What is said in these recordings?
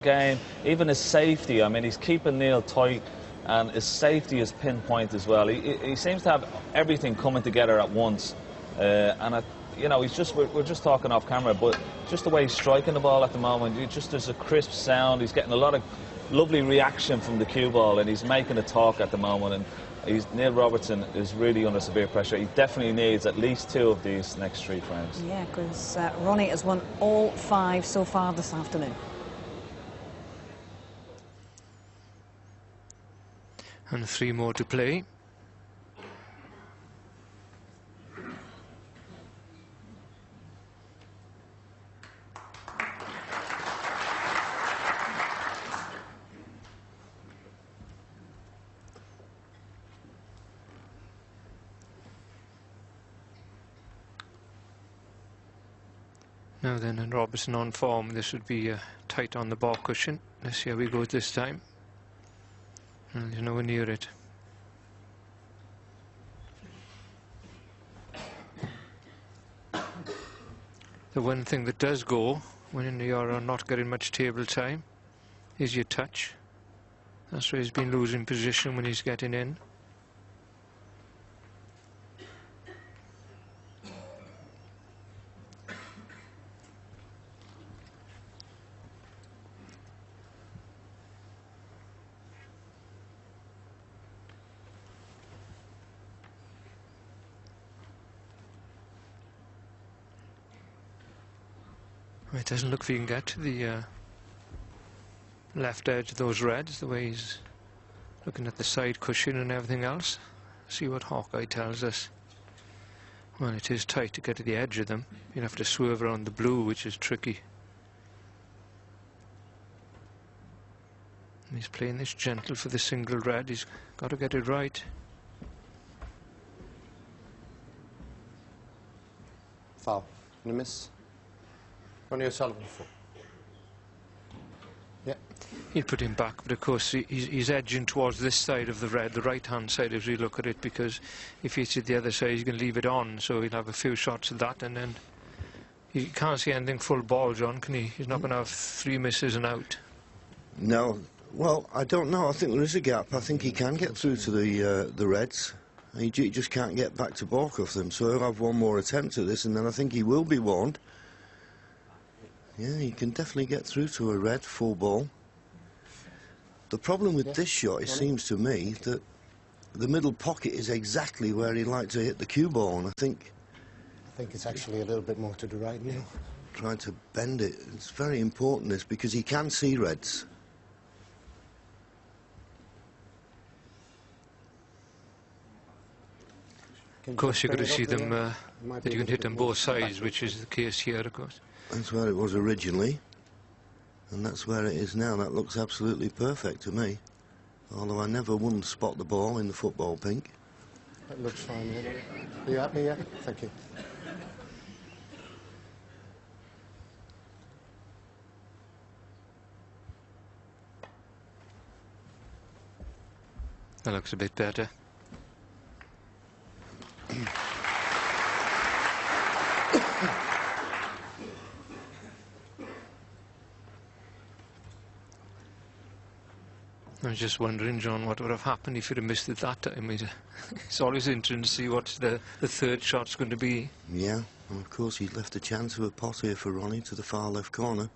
game, even his safety. I mean, he's keeping Neil tight, and his safety is pinpoint as well. He seems to have everything coming together at once, you know, we're just talking off camera, but just the way he's striking the ball at the moment, there's a crisp sound. He's getting a lot of lovely reaction from the cue ball, and he's making a talk at the moment. And Neil Robertson is really under severe pressure. He definitely needs at least 2 of these next 3 frames. Yeah, because Ronnie has won all 5 so far this afternoon. And 3 more to play. Now then, and Robertson on form, this would be tight on the ball cushion. Let's see how we go this time. And he's nowhere near it. The one thing that does go when you're not getting much table time is your touch. That's where he's been losing position when he's getting in. It doesn't look if he can get to the left edge of those reds, the way he's looking at the side cushion and everything else. See what Hawkeye tells us. Well, it is tight to get to the edge of them. You'll have to swerve around the blue, which is tricky. And he's playing this gentle for the single red. He's got to get it right. Foul. And a miss. Ronnie O'Sullivan. Yeah. He'll put him back, but of course he's edging towards this side of the red, the right-hand side as we look at it, because if he's at the other side, he's going to leave it on, so he'll have a few shots of that, and then he can't see anything full ball, John, can he? He's not going to have 3 misses and out. No. Well, I don't know. I think there is a gap. I think he can get through to the Reds. He just can't get back to balk off them, so he'll have one more attempt at this, and then I think he will be warned. Yeah, he can definitely get through to a red full ball. The problem with this shot, it seems to me, that the middle pocket is exactly where he'd like to hit the cue ball, and I think it's actually a little bit more to the right now. Trying to bend it. It's very important, this, because he can see reds. Of course, you've got to see them, that you can hit them both sides, which is the case here, of course. That's where it was originally, and that's where it is now. That looks absolutely perfect to me, although I never wouldn't spot the ball in the football pink. That looks fine, yeah. Are you happy, yeah? Thank you. That looks a bit better. I was just wondering, John, what would have happened if you'd have missed it that time. It's always interesting to see what the third shot's going to be. Yeah, and of course he'd left a chance of a pot here for Ronnie to the far left corner.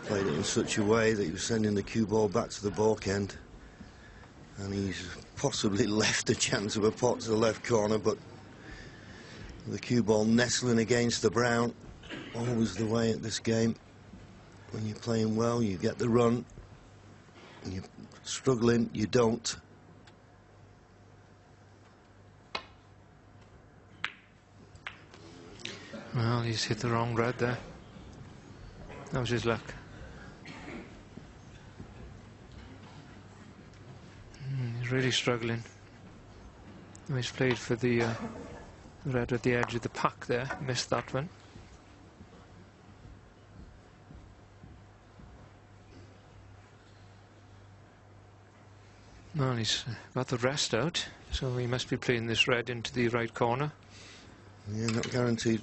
Played it in such a way that he was sending the cue ball back to the balk end, and he's possibly left a chance of a pot to the left corner, but the cue ball nestling against the brown. Always the way at this game. When you're playing well, you get the run. When you're struggling, you don't. Well, he's hit the wrong red there. That was his luck. He's really struggling. He's played for the red at the edge of the pack there. Missed that one. Well, he's got the rest out, so he must be playing this red into the right corner. Yeah, not guaranteed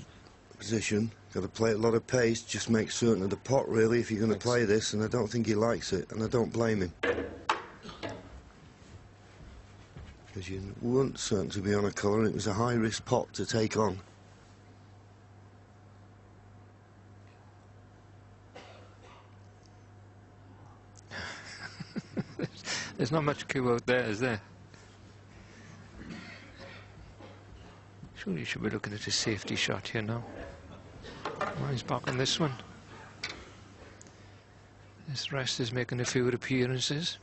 position. Got to play a lot of pace, just make certain of the pot really if you're going to play this, and I don't think he likes it, and I don't blame him. Because you weren't certain to be on a colour, and it was a high-risk pot to take on. There's not much cue out there, is there? Surely you should be looking at a safety shot here now. Oh, he's back on this one. This rest is making a few appearances.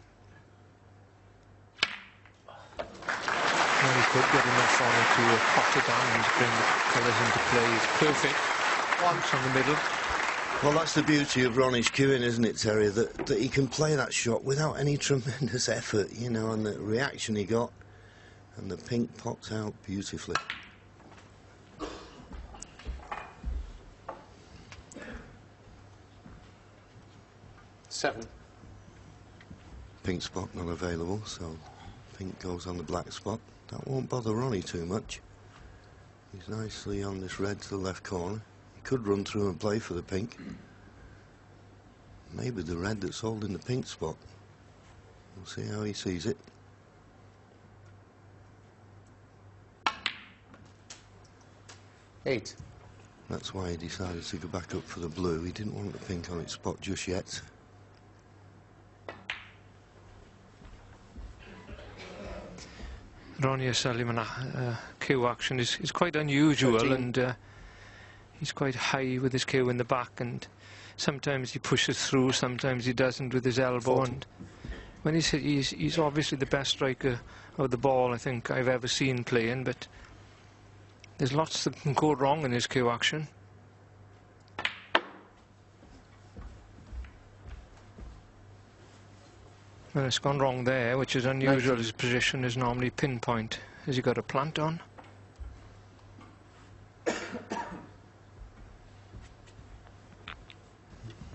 Well, he could get enough on it to pot it down and bring the colours into play. It's perfect. Once on the middle. Well, that's the beauty of Ronnie's cueing, isn't it, Terry? That he can play that shot without any tremendous effort, you know, and the reaction he got, and the pink popped out beautifully. Seven. Pink spot not available, so pink goes on the black spot. That won't bother Ronnie too much. He's nicely on this red to the left corner. He could run through and play for the pink. Maybe the red that's holding the pink spot. We'll see how he sees it. Eight. That's why he decided to go back up for the blue. He didn't want the pink on its spot just yet. Ronnie O'Sullivan cue action is quite unusual, 13. and he's quite high with his cue in the back, and sometimes he pushes through, sometimes he doesn't with his elbow. 14. And when he's obviously the best striker of the ball I think I've ever seen playing, but there's lots that can go wrong in his cue action. Well, it's gone wrong there, which is unusual. His position is normally pinpoint. Has he got a plant on?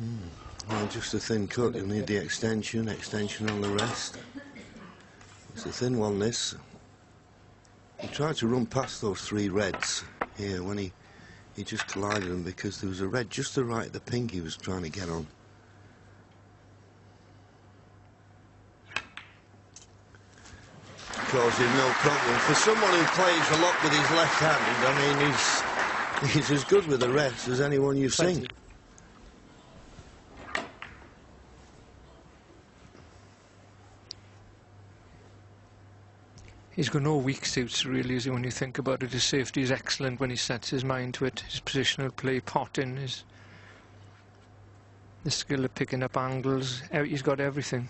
Well, just a thin cut. You'll need the extension on the rest. It's a thin one, this. He tried to run past those three reds here when he just collided them, because there was a red just to the right of the pink he was trying to get on. Caused him no problem. For someone who plays a lot with his left hand, I mean, he's as good with the rest as anyone you've 20. seen. He's got no weak suits really, is he, when you think about it. His safety is excellent when he sets his mind to it. His positional play, potting, his skill of picking up angles, he's got everything.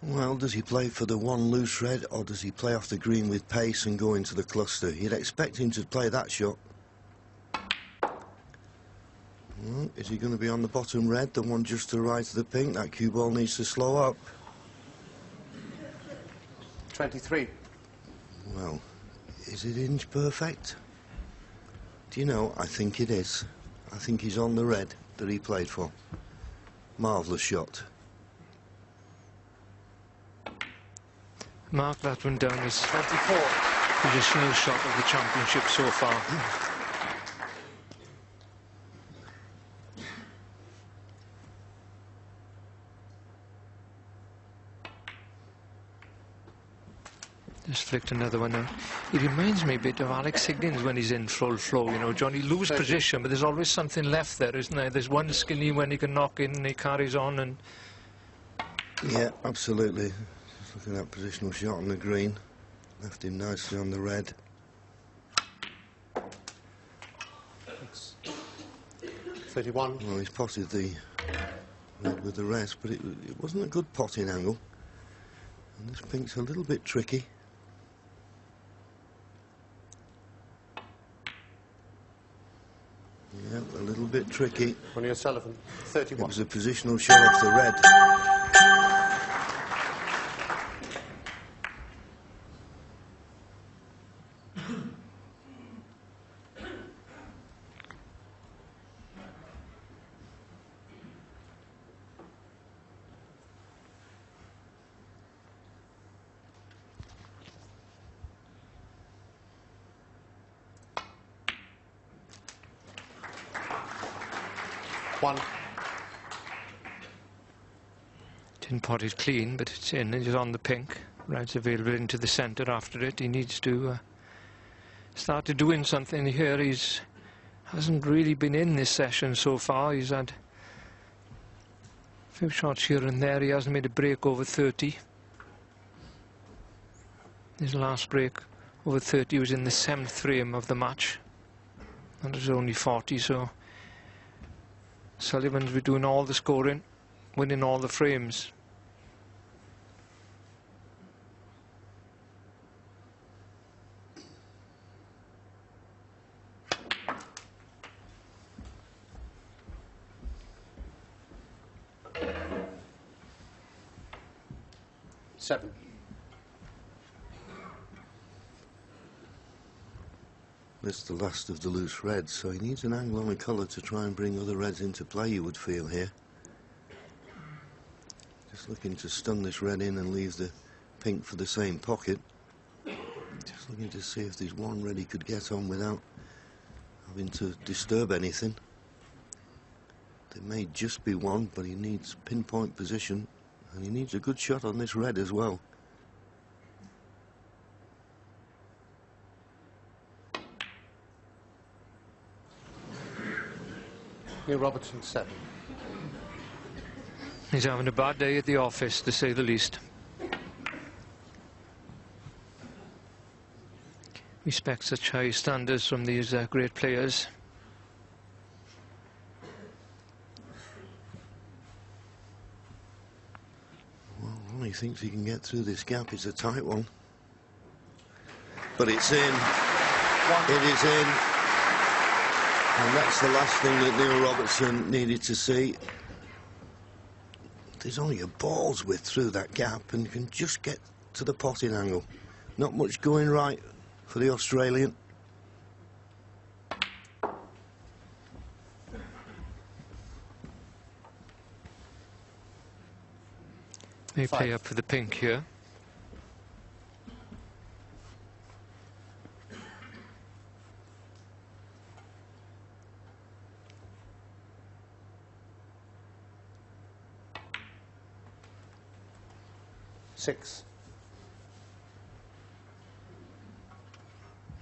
Well, does he play for the one loose red, or does he play off the green with pace and go into the cluster? You'd expect him to play that shot. Well, is he going to be on the bottom red, the one just to the right of the pink? That cue ball needs to slow up. 23. Well, is it inch perfect? Do you know, I think it is. I think he's on the red that he played for. Marvellous shot. Mark that one down as 24. positional shot of the championship so far. Just flicked another one out. He reminds me a bit of Alex Higgins when he's in full flow, you know, John. He loses position, but there's always something left there, isn't there? There's one skinny when he can knock in and he carries on. And Yeah, absolutely. Just looking at that positional shot on the green. Left him nicely on the red. 31. Well, he's potted the red with the rest, but it wasn't a good potting angle. And this pink's a little bit tricky. Yeah, a little bit tricky. Ronnie O'Sullivan. It 31. was a positional shot off the red. 1. Didn't pot it clean, but it's in. It's on the pink. Red's available into the centre after it. He needs to start doing something here. Hasn't really been in this session so far. He's had a few shots here and there. He hasn't made a break over 30. His last break over 30 was in the 7th frame of the match. And it was only 40, so Sullivan's been doing all the scoring, winning all the frames. Seven. This is the last of the loose reds, so he needs an angle on the colour to try and bring other reds into play, you would feel here. Just looking to stun this red in and leave the pink for the same pocket. Just looking to see if there's one red he could get on without having to disturb anything. There may just be one, but he needs pinpoint position, and he needs a good shot on this red as well. Neil Robertson, 7. He's having a bad day at the office, to say the least. Respect such high standards from these great players. Well, Ronnie thinks he can get through this gap. It's a tight one. But it's in. It is in. And that's the last thing that Neil Robertson needed to see. There's only a ball's width through that gap, and you can just get to the potting angle. Not much going right for the Australian. May play up for the pink here. Six.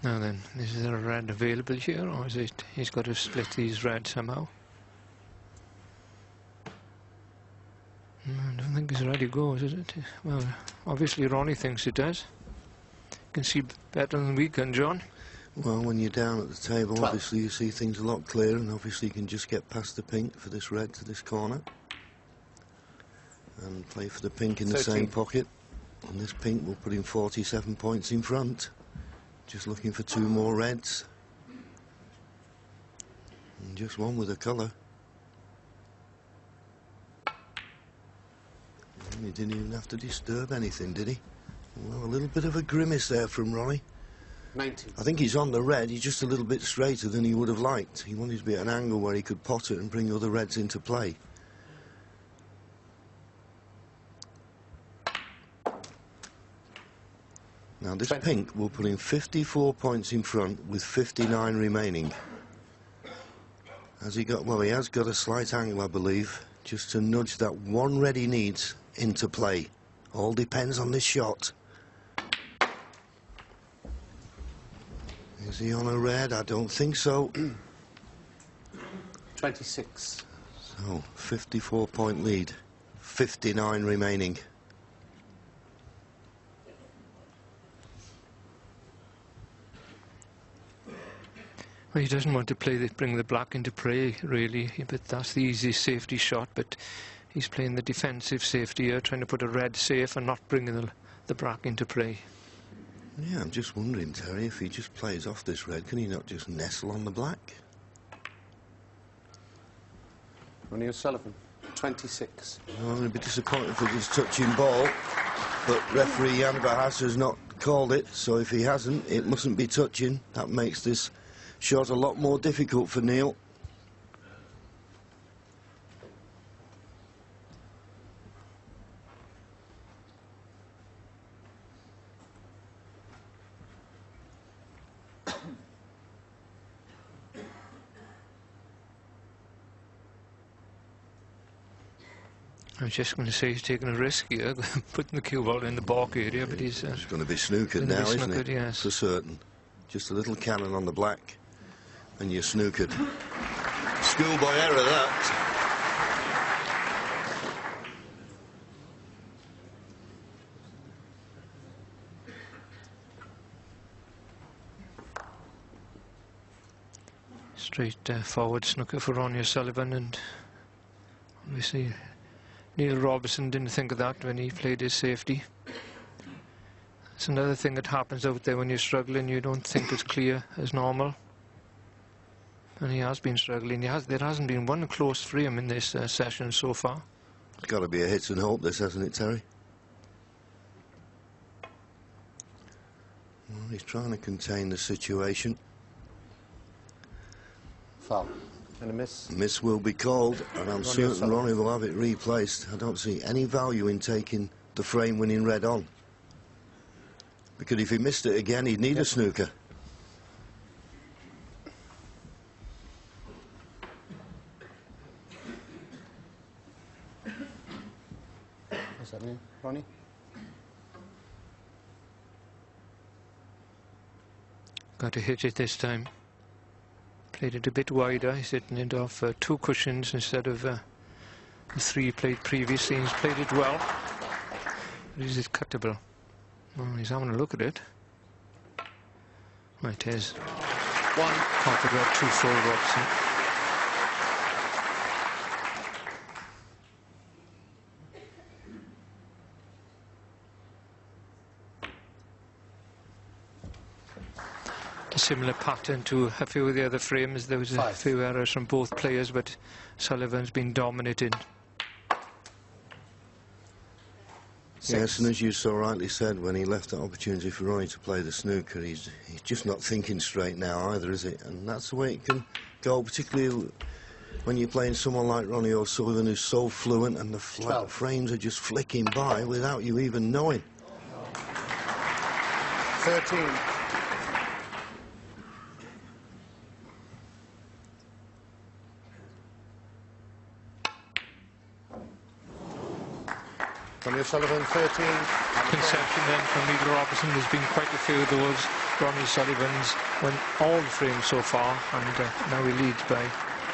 Now then, is there a red available here, or is it he's got to split these reds somehow? I don't think it's ready goes, is it? Well, obviously Ronnie thinks it does. You can see better than we can, John. Well, when you're down at the table, 12. obviously you see things a lot clearer, and obviously you can just get past the pink for this red to this corner. And play for the pink in 13. the same pocket. And this pink will put him 47 points in front. Just looking for 2 more reds. And just one with a colour. And he didn't even have to disturb anything, did he? Well, a little bit of a grimace there from Ronnie. 19. I think he's on the red. He's just a little bit straighter than he would have liked. He wanted to be at an angle where he could pot it and bring other reds into play. Now this 20. pink will put him 54 points in front with 59 remaining. Has he got, well, he has got a slight angle, I believe, just to nudge that one red he needs into play. All depends on this shot. Is he on a red? I don't think so. 26. So 54 point lead, 59 remaining. Well, he doesn't want to bring the black into play, really, but that's the easiest safety shot. But he's playing the defensive safety here, trying to put a red safe and not bringing the black into play. Yeah, I'm just wondering, Terry, if he just plays off this red, can he not just nestle on the black? Ronnie O'Sullivan, 26. Well, I'm going to be disappointed for this touching ball, but referee Jan Bahas has not called it, so if he hasn't, it mustn't be touching. That makes this shot a lot more difficult for Neil. I was just going to say he's taking a risk here, putting the cue ball in the baulk area, but he's it's going to be snookered now, isn't it? Yes. For certain. Just a little cannon on the black, and you're snookered. Schoolboy error, that. Straight forward snooker for Ronnie O'Sullivan, and obviously Neil Robertson didn't think of that when he played his safety. It's another thing that happens out there when you're struggling. You don't think it's clear as normal, and he has been struggling. There hasn't been one close frame in this session so far. It's got to be a hit and hope, this, hasn't it, Terry? Well, he's trying to contain the situation. Foul. And a miss. Miss will be called, and I'm certain Ronnie will have it replaced. I don't see any value in taking the frame-winning red on, because if he missed it again, he'd need a snooker. What's that mean, Ronnie? Got to hit it this time. Played it a bit wider. He's hitting it off 2 cushions instead of the 3 played previously. He's played it well. But is it cuttable? Well, he's having a look at it. Right, it is. 1. Half a red, 2 full Robertson. A similar pattern to a few of the other frames. There was a few errors from both players, but Sullivan's been dominating. Yes, and as you so rightly said, when he left that opportunity for Ronnie to play the snooker, he's just not thinking straight now either, is it? And that's the way it can go, particularly when you're playing someone like Ronnie O'Sullivan, who's so fluent, and the flat frames are just flicking by without you even knowing. 13. Ronnie O'Sullivan, 13. Conception then from Neil Robertson. There's been quite a few of those Ronnie Sullivans when all the frames so far, and now he leads by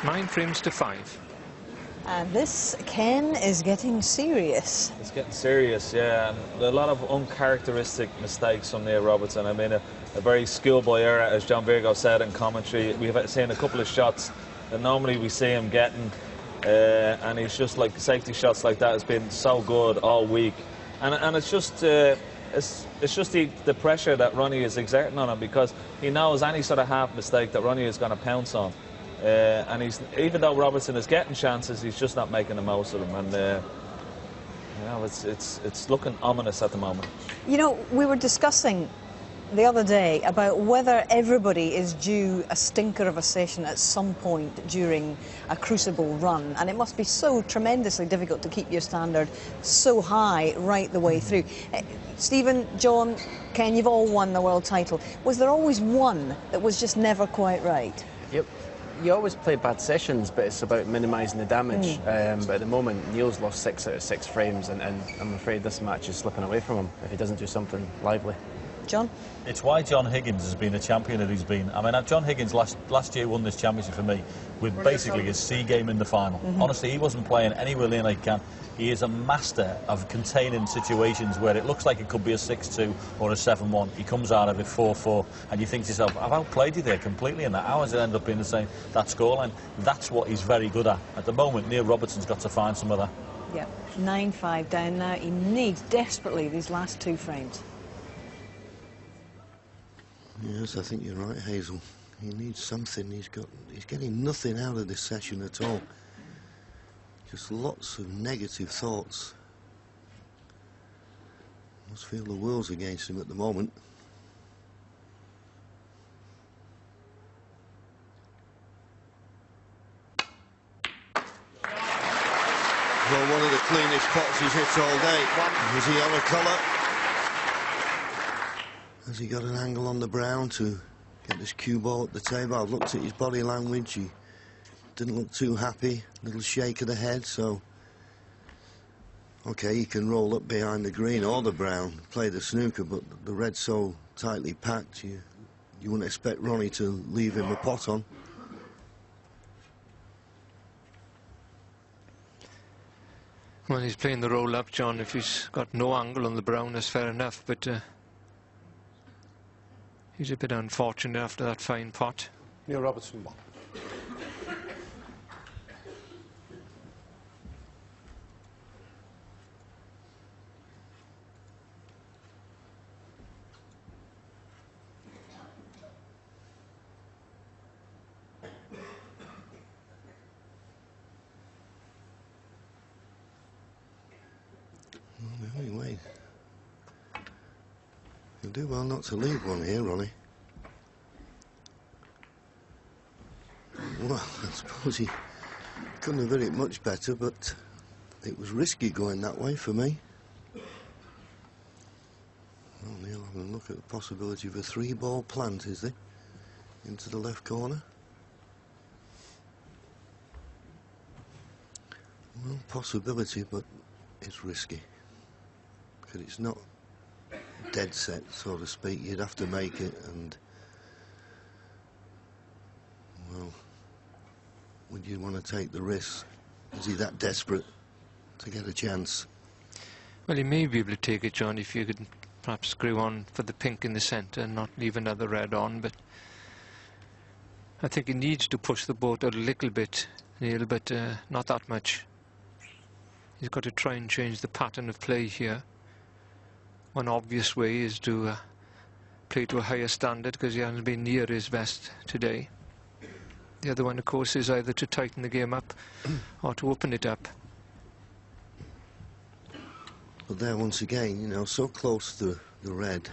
9 frames to 5. And this, Ken, is getting serious. It's getting serious, yeah. And a lot of uncharacteristic mistakes from Neil Robertson. I mean, a very schoolboy error, as John Virgo said in commentary. We've seen a couple of shots that normally we see him getting. And he's just like safety shots like that has been so good all week, and it's just the pressure that Ronnie is exerting on him, because he knows any sort of half mistake that Ronnie is going to pounce on, and even though Robertson is getting chances, he's just not making the most of them, and you know, it's looking ominous at the moment. You know, we were discussing the other day about whether everybody is due a stinker of a session at some point during a crucible run, and it must be so tremendously difficult to keep your standard so high right the way through. Stephen, John, Ken, you've all won the world title. Was there always one that was just never quite right? Yep. You always play bad sessions, but it's about minimising the damage. But at the moment, Neil's lost 6 out of 6 frames, and I'm afraid this match is slipping away from him if he doesn't do something lively. John? It's why John Higgins has been a champion that he's been. I mean, John Higgins last year won this championship for me with basically his C game in the final. Honestly, he wasn't playing anywhere near like he can. He is a master of containing situations where it looks like it could be a 6-2 or a 7-1. He comes out of it 4-4, and you think to yourself, I've outplayed you there completely, and how does it end up being the same, that scoreline? That's what he's very good at. At the moment, Neil Robertson's got to find some of that. Yeah, 9-5 down now. He needs desperately these last 2 frames. Yes, I think you're right, Hazel. He needs something. He's getting nothing out of this session at all. Just lots of negative thoughts. Must feel the world's against him at the moment. Well, one of the cleanest pots he's hit all day. Is he on a colour? Has he got an angle on the brown to get this cue ball at the table? I've looked at his body language. He didn't look too happy. Little shake of the head, so Okay, you can roll up behind the green or the brown, play the snooker, but the red's so tightly packed, you wouldn't expect Ronnie to leave him a pot on. Well, he's playing the roll up, John. If he's got no angle on the brown, that's fair enough, but he's a bit unfortunate after that fine pot. Neil Robertson 1. Anyway, you'll do well not to leave one here, Ronnie. Well, I suppose he couldn't have hit it much better, but it was risky going that way for me. Well, Neil, having a look at the possibility of a 3-ball plant, is there? Into the left corner. Well, possibility, but it's risky. Because it's not dead set, so to speak. You'd have to make it, and well, would you want to take the risk? Is he that desperate to get a chance? Well, he may be able to take it, John, if you could perhaps screw on for the pink in the centre and not leave another red on, but I think he needs to push the boat a little bit, Neil, but not that much. He's got to try and change the pattern of play here. One obvious way is to play to a higher standard, because he hasn't been near his best today. The other one, of course, is either to tighten the game up or to open it up. But there, once again, you know, so close to the red,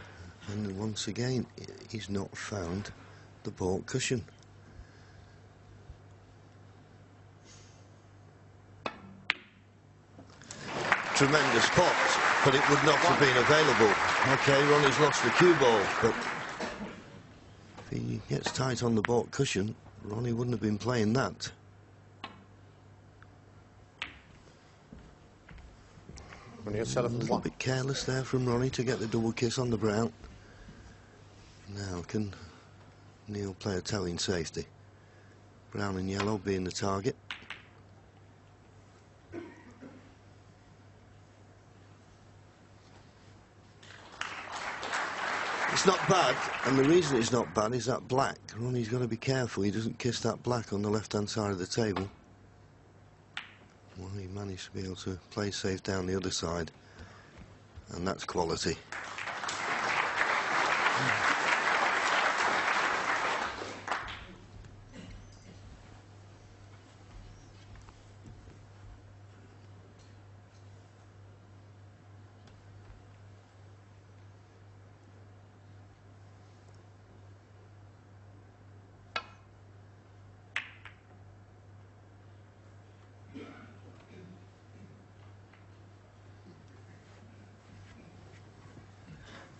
and once again, he's not found the baulk cushion. Tremendous pot, but it would not have been available. Okay, Ronnie's lost the cue ball, but if he gets tight on the baulk cushion, Ronnie wouldn't have been playing that. A little bit careless there from Ronnie to get the double kiss on the brown. Now can Neil play a telling safety? Brown and yellow being the target. It's not bad, and the reason it's not bad is that black. Ronnie's got to be careful he doesn't kiss that black on the left-hand side of the table. Well, he managed to be able to play safe down the other side, and that's quality.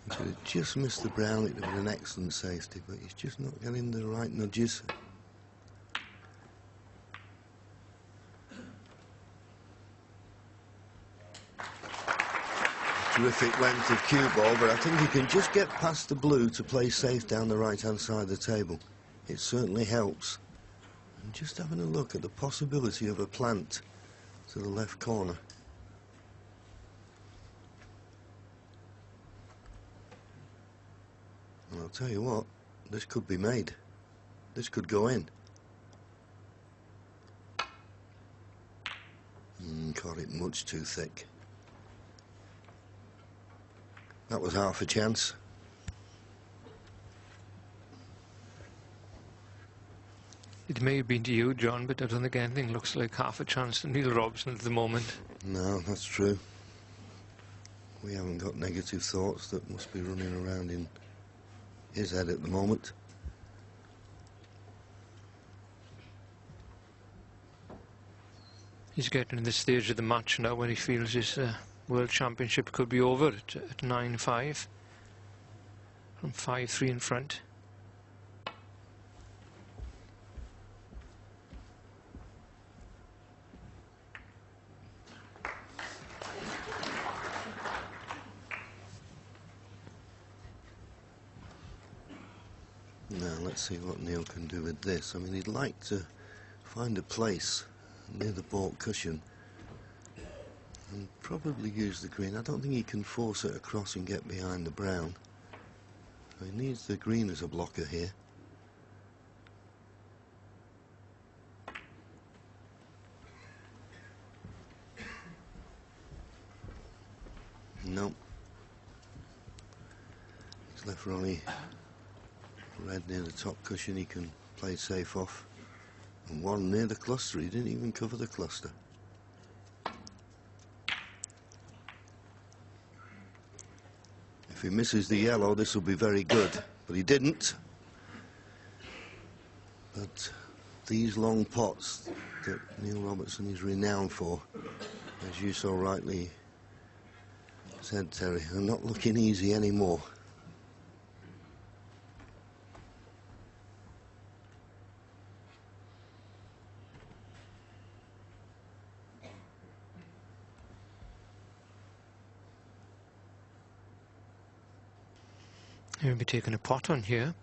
If he had just missed the brown, it would have been an excellent safety, but he's just not getting the right nudges. Terrific length of cue ball, but I think he can just get past the blue to play safe down the right-hand side of the table. It certainly helps. And just having a look at the possibility of a plant to the left corner. And I'll tell you what, this could be made. This could go in. Caught it much too thick. That was half a chance. It may have been to you, John, but I don't think anything looks like half a chance to Neil Robertson at the moment. No, that's true. We haven't got negative thoughts that must be running around in his head at the moment. He's getting to the stage of the match now when he feels his World Championship could be over at 9-5 from 5-3 in front. Now let's see what Neil can do with this. I mean, he'd like to find a place near the baulk cushion and probably use the green. I don't think he can force it across and get behind the brown. So he needs the green as a blocker here. Nope. He's left Ronnie red near the top cushion. He can play safe off. And one near the cluster. He didn't even cover the cluster. If he misses the yellow, this will be very good. But he didn't. But these long pots that Neil Robertson is renowned for, as you so rightly said, Terry, are not looking easy anymore. He'll be taking a pot on here.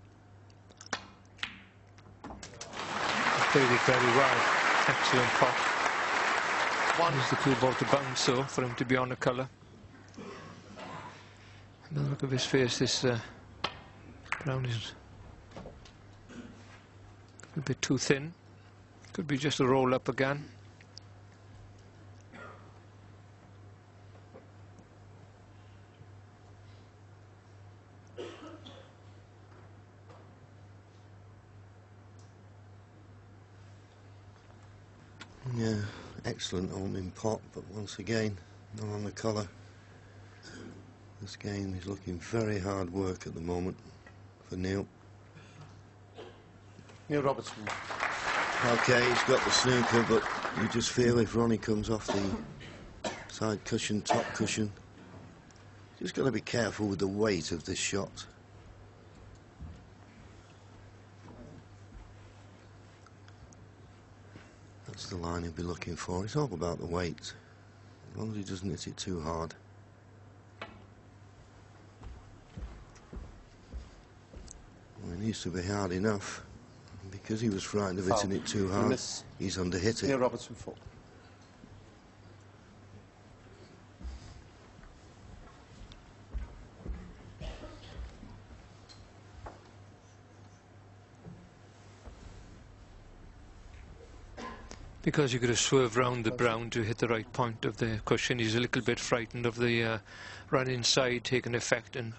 Played it very well. Excellent pot. Use the cue ball to bounce, so for him to be on a colour. And the look of his face, this brown is a bit too thin. Could be just a roll up again. Yeah, excellent opening pot, but once again, not on the colour. This game is looking very hard work at the moment for Neil. Neil Robertson. Okay, he's got the snooker, but you just feel if Ronnie comes off the side cushion, top cushion, just got to be careful with the weight of this shot. That's the line he'll be looking for. It's all about the weight, as long as he doesn't hit it too hard. Well, it needs to be hard enough. Because he was frightened of hitting it too hard, he's under-hit it. Neil Robertson, foul. Because you've got to swerve round the brown to hit the right point of the cushion, he's a little bit frightened of the run inside taking effect, and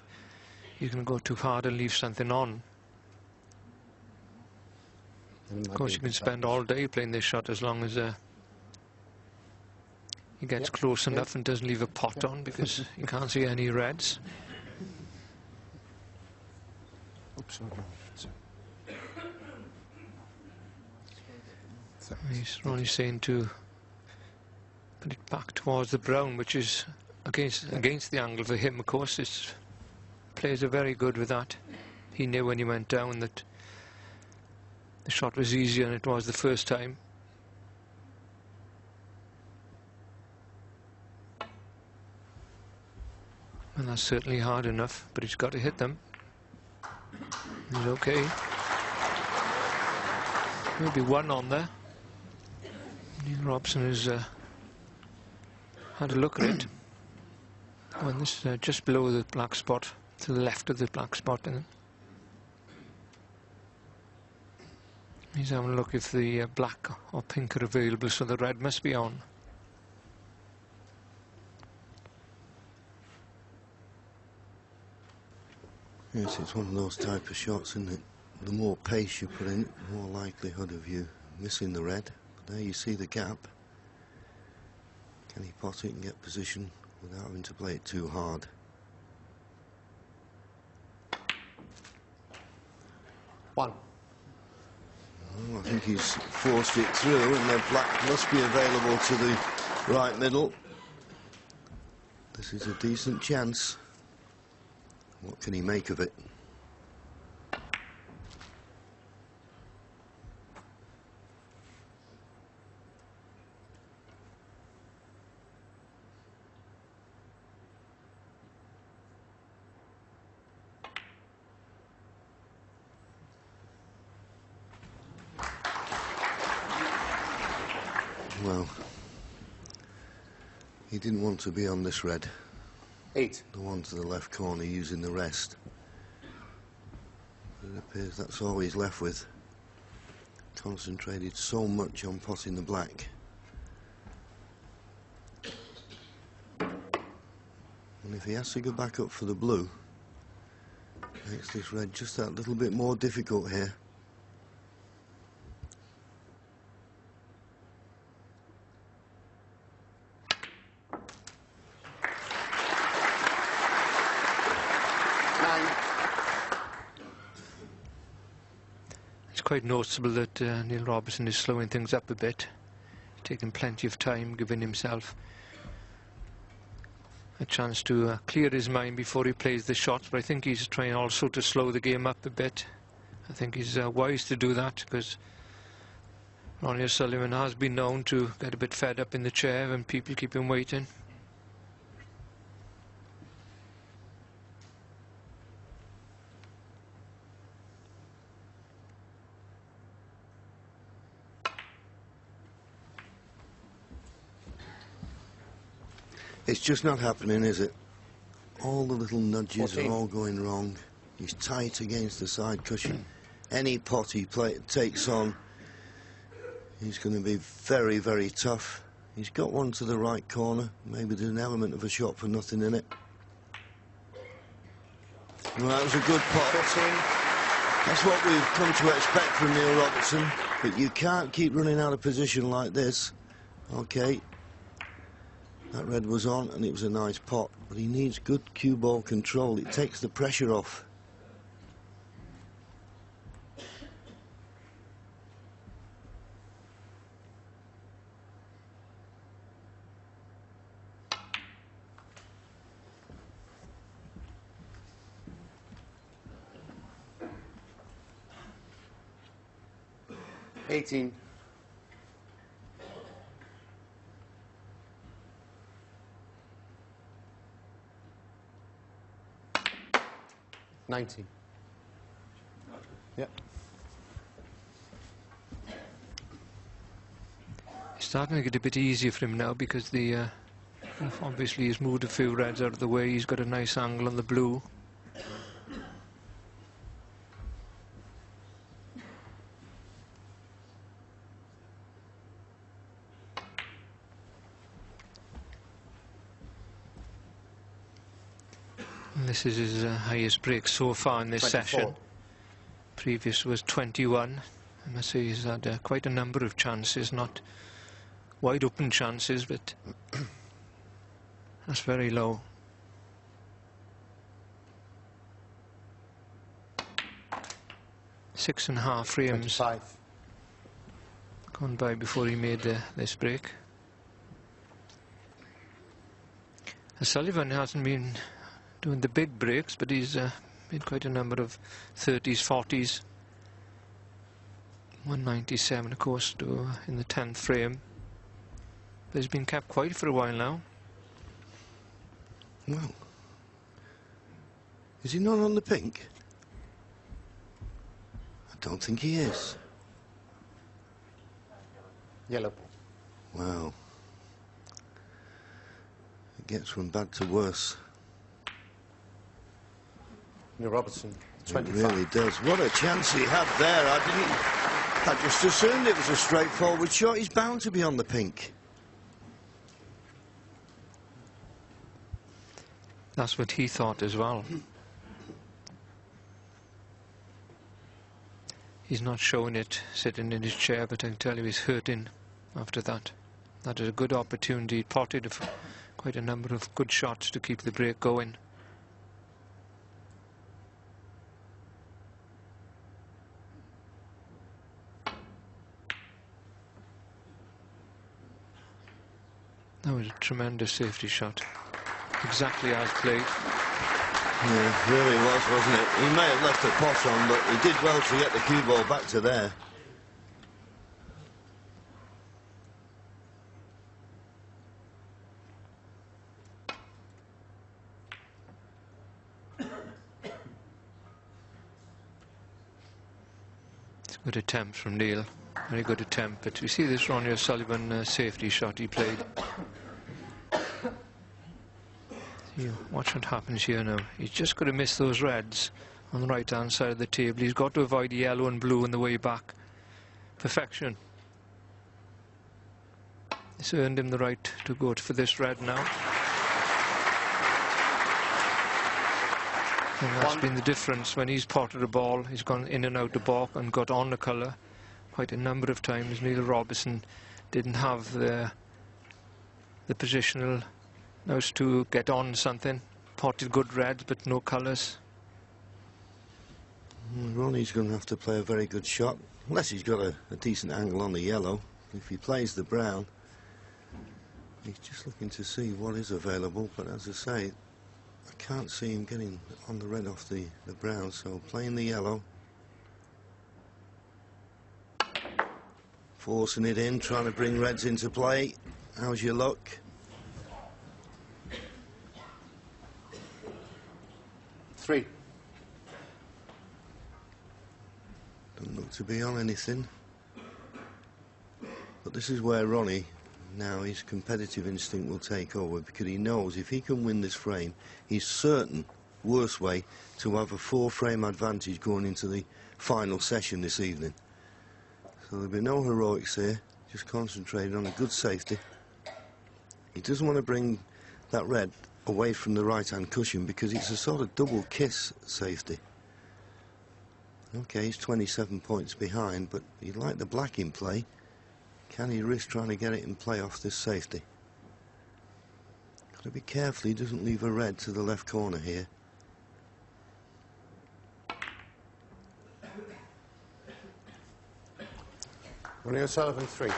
he's going to go too hard and leave something on. Of course, you can spend all day playing this shot as long as he gets close enough and doesn't leave a pot on, because you can't see any reds. Oops, He's only saying to put it back towards the brown, which is against the angle for him. Of course, his players are very good with that. He knew when he went down that the shot was easier than it was the first time. And that's certainly hard enough, but he's got to hit them. He's okay. Maybe one on there. Neil Robertson has had a look at it. And this is just below the black spot, to the left of the black spot. And he's having a look if the black or pink are available, so the red must be on. Yes, it's one of those type of shots, isn't it? The more pace you put in, the more likelihood of you missing the red. But there you see the gap. Can he pot it and get position without having to play it too hard? One. Oh, I think he's forced it through, and the black must be available to the right middle. This is a decent chance. What can he make of it? Well, he didn't want to be on this red. 8. The one to the left corner using the rest. It appears that's all he's left with. Concentrated so much on potting the black. And if he has to go back up for the blue, makes this red just that little bit more difficult here. It's quite noticeable that Neil Robertson is slowing things up a bit, taking plenty of time, giving himself a chance to clear his mind before he plays the shots, but I think he's trying also to slow the game up a bit. I think he's wise to do that, because Ronnie O'Sullivan has been known to get a bit fed up in the chair and people keep him waiting. It's just not happening, is it? All the little nudges 14. are all going wrong. He's tight against the side cushion. Any pot he takes on, he's going to be very, very tough. He's got one to the right corner. Maybe there's an element of a shot for nothing in it. Well, that was a good pot. 14. That's what we've come to expect from Neil Robertson. But you can't keep running out of position like this. Okay. That red was on and it was a nice pot, but he needs good cue ball control. It takes the pressure off. $18. 19. Yep. It's starting to get a bit easier for him now, because the obviously he's moved a few reds out of the way. He's got a nice angle on the blue. And this is his highest break so far in this 24. session. Previous was 21. I must say he's had quite a number of chances, not wide open chances, but that's very low. Six and a half frames 25. gone by before he made this break. O'Sullivan hasn't been doing the big breaks, but he's made quite a number of 30s, 40s. 197, of course, in the 10th frame. But he's been kept quiet for a while now. Well, is he not on the pink? I don't think he is. Yellow. Wow. It gets from bad to worse. Neil Robertson. It 25. really does. What a chance he had there. I just assumed it was a straightforward shot. He's bound to be on the pink. That's what he thought as well. He's not showing it sitting in his chair, but I can tell you he's hurting after that. That is a good opportunity. He potted quite a number of good shots to keep the break going. That was a tremendous safety shot. Exactly as played. Yeah, it really was, wasn't it? He may have left the pot on, but he did well to get the cue ball back to there. It's a good attempt from Neil. Very good attempt, but you see this Ronnie O'Sullivan safety shot he played. See, watch what happens here now. He's just got to miss those reds on the right hand side of the table. He's got to avoid the yellow and blue on the way back. Perfection. It's earned him the right to go for this red now. And that's been the difference when he's potted a ball. He's gone in and out the balk and got on the colour quite a number of times. Neil Robertson didn't have the positional nose to get on something. Potted good reds but no colours. Ronnie's going to have to play a very good shot, unless he's got a decent angle on the yellow. If he plays the brown, he's just looking to see what is available, but as I say, I can't see him getting on the red off the brown, so playing the yellow. Forcing it in, trying to bring reds into play. How's your luck? Three. Doesn't look to be on anything. But this is where Ronnie, now his competitive instinct will take over, because he knows if he can win this frame, he's certain, worst way, to have a 4-frame advantage going into the final session this evening. So there'll be no heroics here, just concentrating on a good safety. He doesn't want to bring that red away from the right-hand cushion because it's a sort of double kiss safety. Okay, he's 27 points behind, but he'd like the black in play. Can he risk trying to get it in play off this safety? Got to be careful he doesn't leave a red to the left corner here. Ronnie O'Sullivan, 3. It's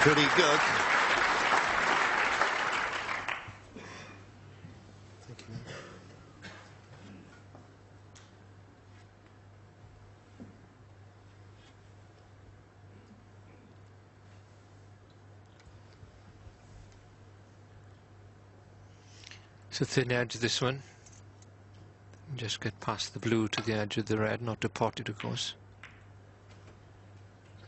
pretty good. Thank you, man. It's a thin edge, this one. Just get past the blue to the edge of the red, not to pot it, of course.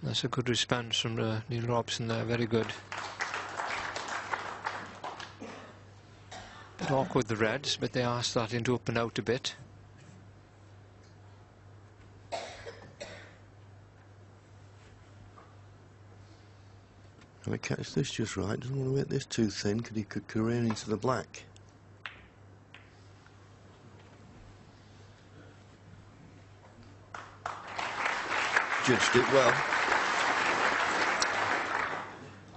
That's a good response from Neil Robertson there, very good. Bit awkward the reds, but they are starting to open out a bit. Can I catch this just right? Doesn't want to hit this too thin because he could career into the black. Judged it well.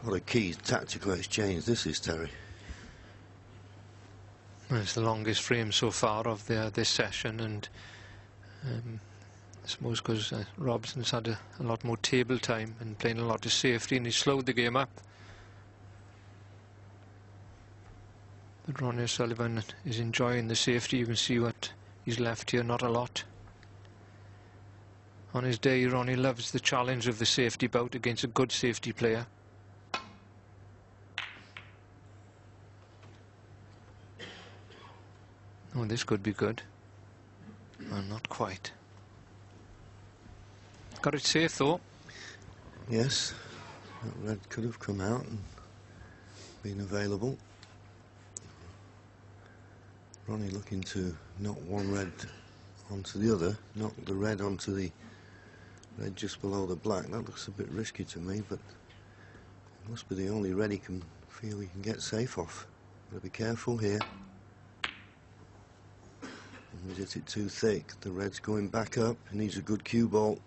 What a key tactical exchange this is, Terry. Well, it's the longest frame so far of this session, and I suppose because Robertson's had a lot more table time and playing a lot of safety, and he slowed the game up. But Ronnie O'Sullivan is enjoying the safety. You can see what he's left here, not a lot. On his day, Ronnie loves the challenge of the safety bout against a good safety player. Oh, this could be good. Well, not quite. Got it safe, though. Yes, that red could have come out and been available. Ronnie looking to knock one red onto the other, knock the red onto the red just below the black. That looks a bit risky to me, but it must be the only red he can feel he can get safe off. Got to be careful here. And we hit it too thick. The red's going back up. He needs a good cue ball.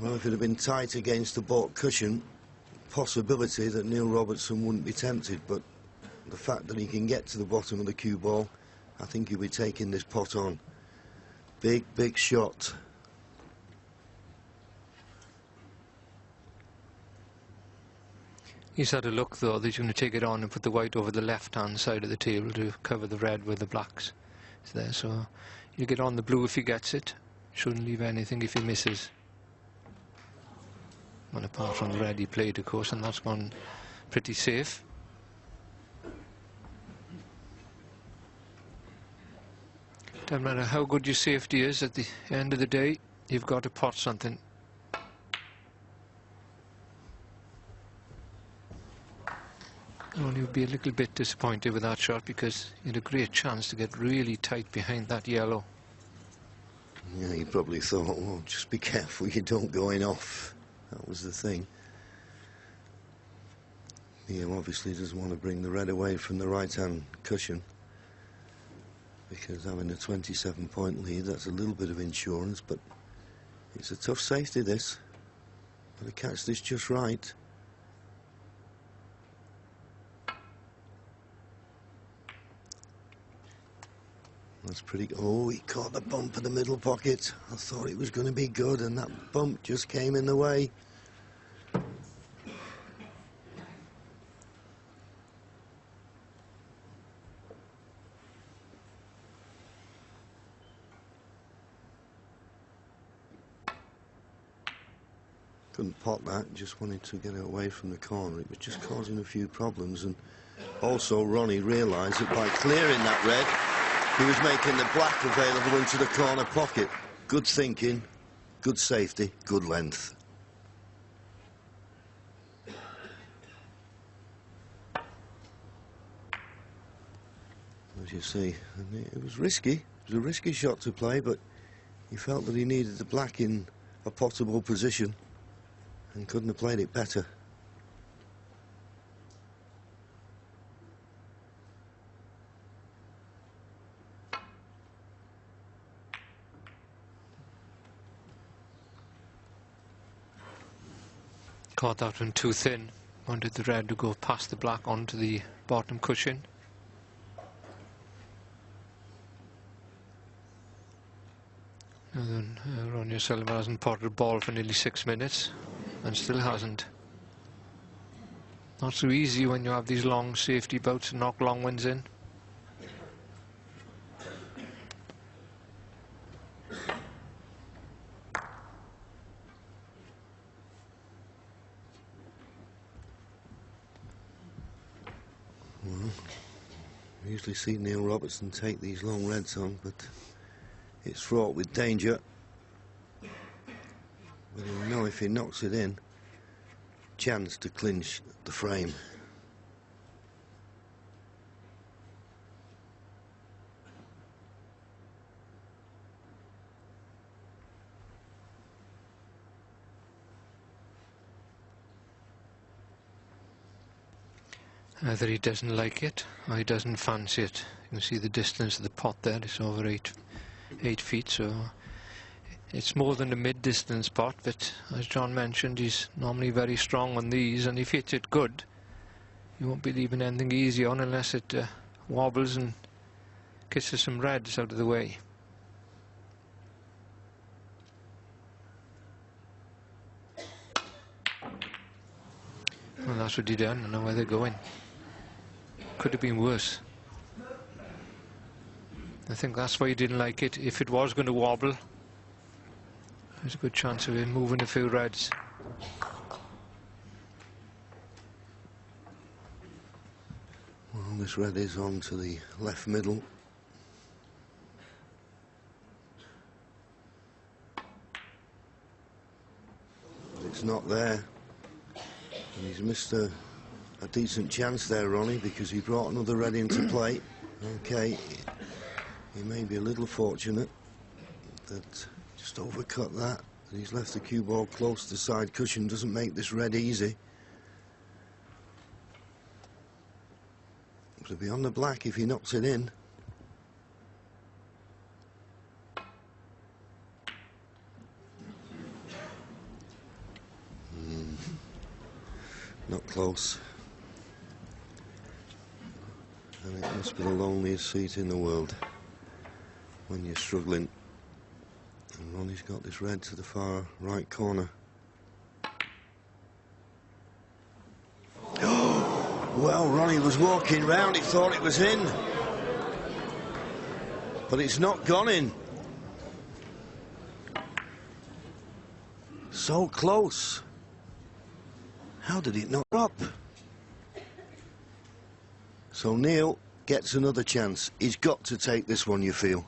Well, if it had been tight against the baulk cushion, possibility that Neil Robertson wouldn't be tempted, but the fact that he can get to the bottom of the cue ball, I think he'll be taking this pot on. Big, big shot. He's had a look, though, that he's going to take it on and put the white over the left-hand side of the table to cover the red with the blacks. It's there, so he'll get on the blue if he gets it. Shouldn't leave anything if he misses. And apart from the red he played, of course, and that's gone pretty safe. Doesn't matter how good your safety is, at the end of the day, you've got to pot something. Only would be a little bit disappointed with that shot because you had a great chance to get really tight behind that yellow. Yeah, he probably thought, well, just be careful you don't go in off. That was the thing. He obviously doesn't want to bring the red away from the right-hand cushion, because having a 27-point lead, that's a little bit of insurance, but it's a tough safety, this. Got to catch this just right. That's pretty... Oh, he caught the bump in the middle pocket. I thought it was going to be good, and that bump just came in the way. Couldn't pot that, just wanted to get it away from the corner. It was just causing a few problems, and also Ronnie realised that by clearing that red, he was making the black available into the corner pocket. Good thinking, good safety, good length. As you see, it was risky. It was a risky shot to play, but he felt that he needed the black in a potable position and couldn't have played it better. Caught that one too thin. Wanted the red to go past the black onto the bottom cushion. And then Ronnie O'Sullivan hasn't potted a ball for nearly 6 minutes and still hasn't. Not so easy when you have these long safety bouts and knock long ones in. Well, we usually see Neil Robertson take these long reds on, but it's fraught with danger. But he'll know if he knocks it in, chance to clinch the frame. Either he doesn't like it or he doesn't fancy it. You can see the distance of the pot there, it's over 8 feet, so it's more than a mid-distance pot, but as John mentioned, he's normally very strong on these, and if he hits it good, you won't be leaving anything easy on unless it wobbles and kisses some reds out of the way. Well, that's what he done. I don't know where they're going. Could have been worse. I think that's why he didn't like it. If it was going to wobble, there's a good chance of him moving a few reds. Well, this red is on to the left middle. But it's not there. And he's missed a decent chance there, Ronnie, because he brought another red into play. Okay, he may be a little fortunate that just overcut that. He's left the cue ball close to the side cushion, doesn't make this red easy. It'll be on the black if he knocks it in. Not close. And it must be the loneliest seat in the world when you're struggling. And Ronnie's got this red to the far right corner. Well, Ronnie was walking round, he thought it was in. But it's not gone in. So close. How did it not up? So Neil gets another chance. He's got to take this one, you feel.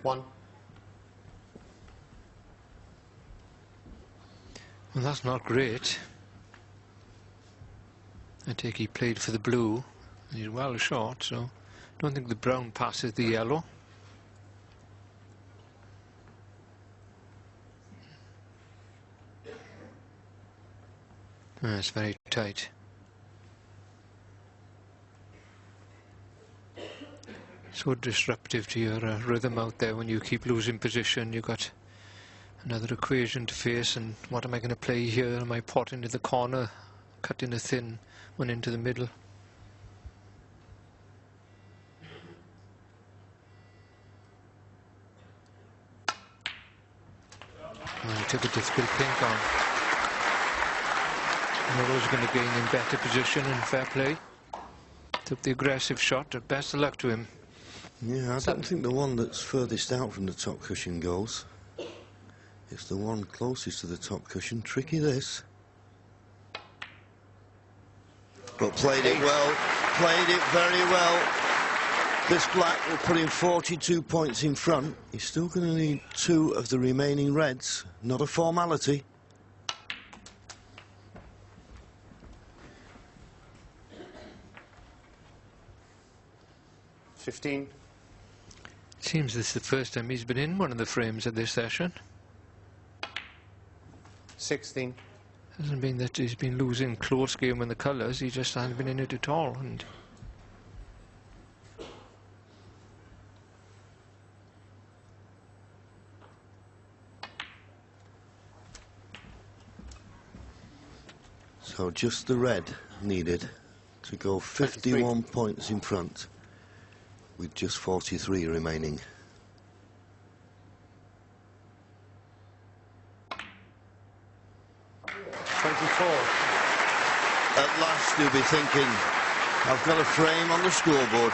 1. Well, that's not great. I take he played for the blue. He's well short, so don't think the brown passes the yellow. It's very tight. So disruptive to your rhythm out there when you keep losing position. You've got another equation to face, and what am I going to play here? Am I pot into the corner, cutting a thin one into the middle? He took a difficult pink on. Murrow's going to gain in better position, and fair play. Took the aggressive shot. Best of luck to him. Yeah, I don't think the one that's furthest out from the top cushion goes. It's the one closest to the top cushion. Tricky, this. But played it well. Played it very well. This black will put him 42 points in front. He's still going to need 2 of the remaining reds. Not a formality. Seems this is the first time he's been in one of the frames of this session. 16. Hasn't been that he's been losing close game in the colours, he just hasn't been in it at all. And so just the red needed to go 51 points in front, with just 43 remaining. At last you'll be thinking, I've got a frame on the scoreboard.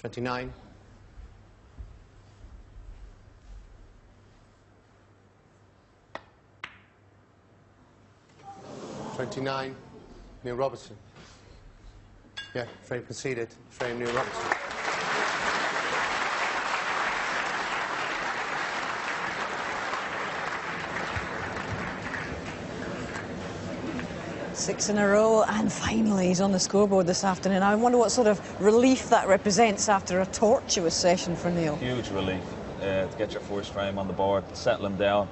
$29. $29. Neil Robertson. Yeah, frame conceded. Frame Neil Robertson. Six in a row, and finally he's on the scoreboard this afternoon. I wonder what sort of relief that represents after a tortuous session for Neil. Huge relief to get your first frame on the board, settle him down.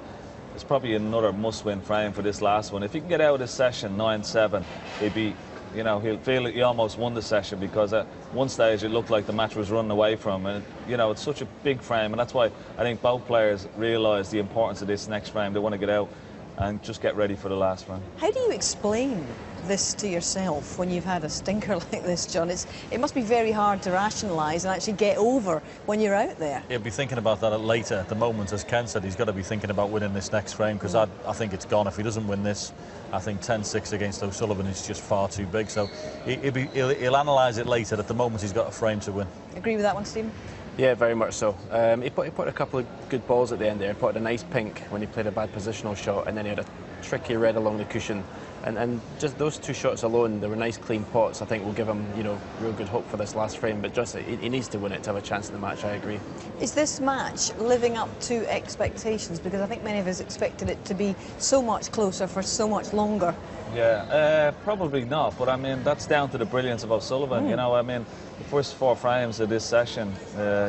It's probably another must-win frame for this last one. If he can get out of this session 9-7, he'd be, you know, he'll feel that he almost won the session, because at one stage it looked like the match was running away from him. And, you know, it's such a big frame, and that's why I think both players realise the importance of this next frame. They want to get out and just get ready for the last frame. How do you explain this to yourself when you've had a stinker like this, John? It must be very hard to rationalise and actually get over when you're out there. He'll be thinking about that later. At the moment, as Ken said, he's got to be thinking about winning this next frame, because I think it's gone. If he doesn't win this, I think 10-6 against O'Sullivan is just far too big. So he'll analyse it later. At the moment, he's got a frame to win. Agree with that one, Stephen? Yeah, very much so. He put a couple of good balls at the end there. He put a nice pink when he played a bad positional shot, and then he had a tricky red along the cushion. And just those 2 shots alone, they were nice clean pots. I think will give him, you know, real good hope for this last frame. But just he needs to win it to have a chance in the match. I agree. Is this match living up to expectations? Because I think many of us expected it to be so much closer for so much longer. Yeah, probably not, but I mean, that's down to the brilliance of O'Sullivan. You know, I mean, the first 4 frames of this session,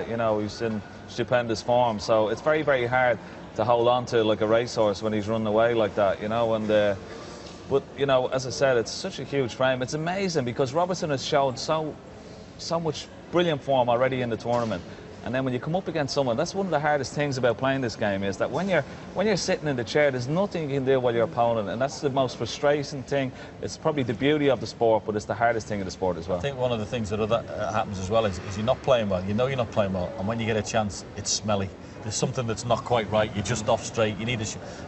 you know, he's in stupendous form, so it's very, very hard to hold on to like a racehorse when he's running away like that, you know. And but, you know, as I said, it's such a huge frame. It's amazing because Robertson has shown so much brilliant form already in the tournament. And then when you come up against someone, that's one of the hardest things about playing this game, is that when you're sitting in the chair, there's nothing you can do while your opponent, and that's the most frustrating thing. It's probably the beauty of the sport, but it's the hardest thing of the sport as well. I think one of the things that happens as well is you're not playing well. You know you're not playing well, and when you get a chance, it's smelly. There's something that's not quite right. You're just off straight. You need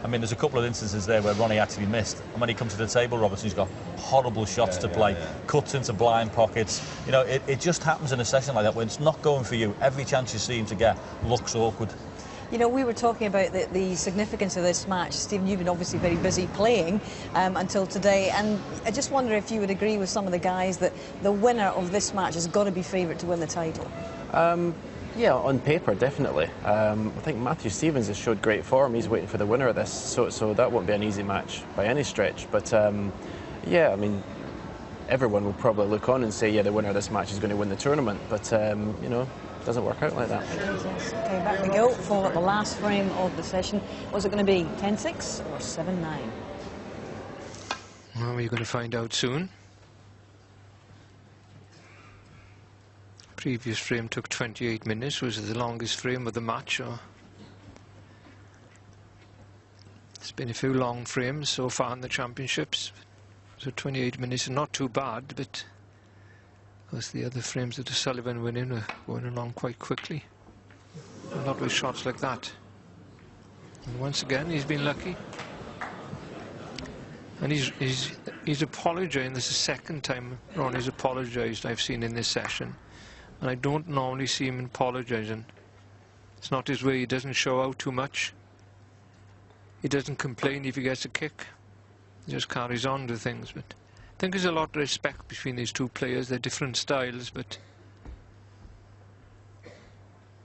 I mean, there's a couple of instances there where Ronnie actually missed, and when he comes to the table, Robertson's got horrible shots to play, cuts into blind pockets. You know, it just happens in a session like that when it's not going for you. Every chance you seem to get looks awkward. You know, we were talking about the significance of this match. Stephen, you've been obviously very busy playing until today, and I just wonder if you would agree with some of the guys that the winner of this match has got to be favourite to win the title. Yeah, on paper, definitely. I think Matthew Stevens has showed great form. He's waiting for the winner of this, so that won't be an easy match by any stretch. But yeah, I mean, everyone will probably look on and say, yeah, the winner of this match is going to win the tournament. But you know, it doesn't work out like that. Okay, back we go for the last frame of the session. Was it going to be 10-6 or 7-9? Well, we're going to find out soon. Previous frame took 28 minutes. Was it the longest frame of the match? Or it's been a few long frames so far in the championships. So 28 minutes is not too bad, but of course the other frames that the Sullivan went in were going along quite quickly. Not with shots like that. And once again, he's been lucky. And he's apologising. This is the second time Ronnie's apologised I've seen in this session. And I don't normally see him apologising. It's not his way. He doesn't show out too much. He doesn't complain if he gets a kick. He just carries on with things. But I think there's a lot of respect between these two players. They're different styles, but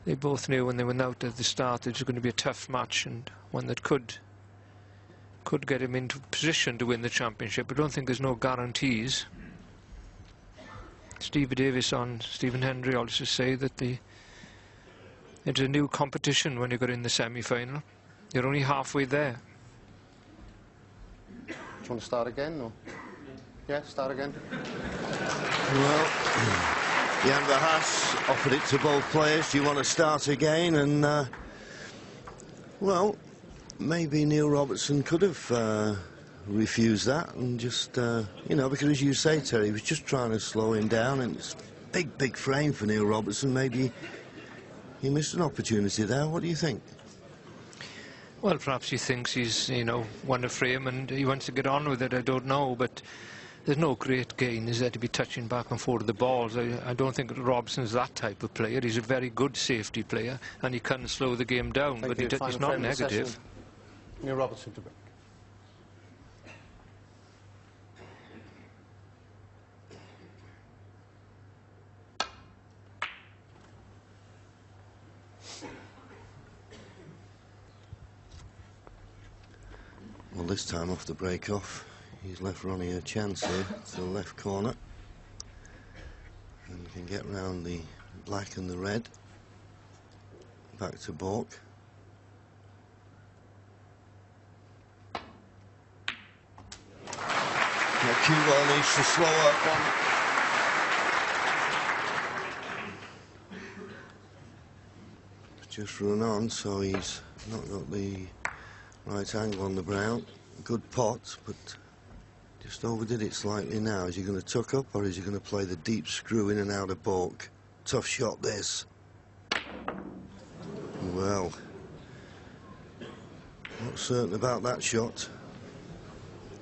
they both knew when they went out at the start that it was going to be a tough match and one that could get him into position to win the championship. I don't think there's no guarantees. Stevie Davis on Stephen Hendry also say that it's a new competition when you got in the semi-final. You're only halfway there. Do you want to start again, or? Yeah, start again. Well, Jan Verhaas offered it to both players. Do you want to start again? And, well, maybe Neil Robertson could have refused that and just, you know, because as you say, Terry, he was just trying to slow him down, and it's a big frame for Neil Robertson. Maybe he missed an opportunity there. What do you think? Well, perhaps he thinks he's, you know, won a frame and he wants to get on with it. I don't know, but there's no great gain, is there, to be touching back and forth of the balls. I don't think Robertson's that type of player. He's a very good safety player and he can slow the game down, but he's not negative. Neil Robertson to break. Well, this time off the break-off, he's left Ronnie a chance here to the left corner. And can get round the black and the red. Back to Bork. Now Q-Ball needs to slow up one. Just run on, so he's not got the right angle on the brown. Good pot, but just overdid it slightly now. Is he going to tuck up, or is he going to play the deep screw in and out of Bork? Tough shot, this. Well, not certain about that shot.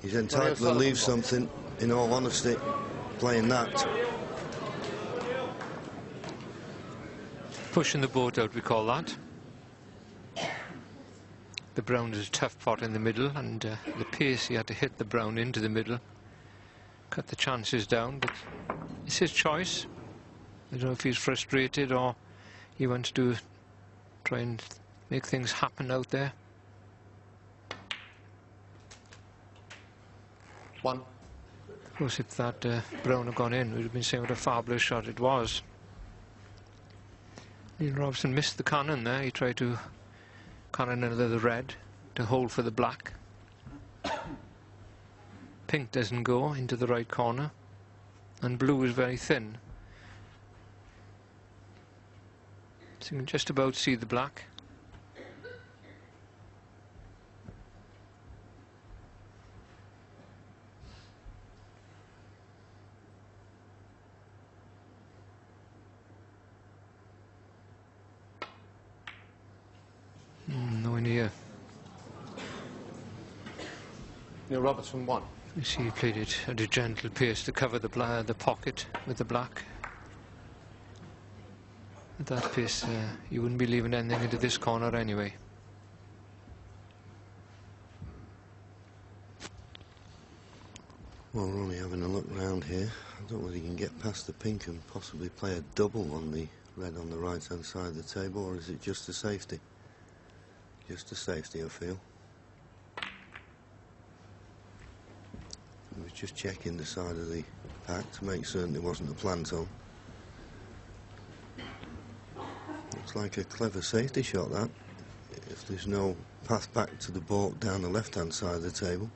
He's entitled to leave something, in all honesty, playing that. Pushing the boat out, we call that. The brown is a tough pot in the middle, and the pace he had to hit the brown into the middle cut the chances down, but it's his choice. I don't know if he's frustrated or he wants to try and make things happen out there. One. Of course, if that brown had gone in, we'd have been saying what a fabulous shot it was. Neil Robertson missed the cannon there. He tried to cannon another red to hold for the black. Pink doesn't go into the right corner, and blue is very thin. So you can just about see the black. Nowhere near. Neil Robertson won. You see he played it at a gentle pace to cover the pocket with the black. At that pace, you wouldn't be leaving anything into this corner anyway. Well, we're only having a look round here. I don't know whether you can get past the pink and possibly play a double on the red on the right-hand side of the table, or is it just a safety? Just a safety, I feel. I was just checking the side of the pack to make certain there wasn't a plant on. Looks like a clever safety shot, that. If there's no path back to the baulk down the left-hand side of the table.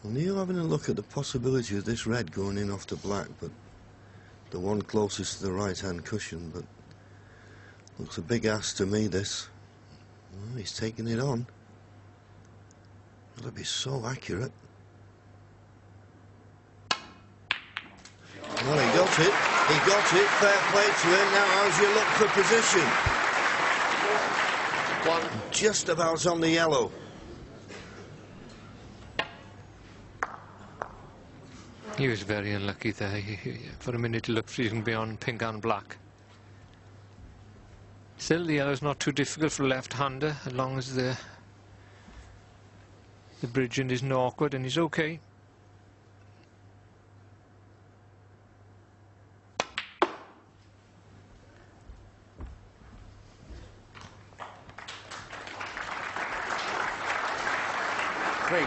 Well, Neil having a look at the possibility of this red going in off the black, but the one closest to the right-hand cushion, but looks a big ass to me, this. Well, he's taking it on. It'll be so accurate. Well, he got it. He got it. Fair play to him. Now, how's your look for position? One. Just about on the yellow. He was very unlucky there. For a minute he looked freezing beyond pink and black. Still, the yellow's not too difficult for a left-hander, as long as the bridging isn't awkward, and he's okay. Three.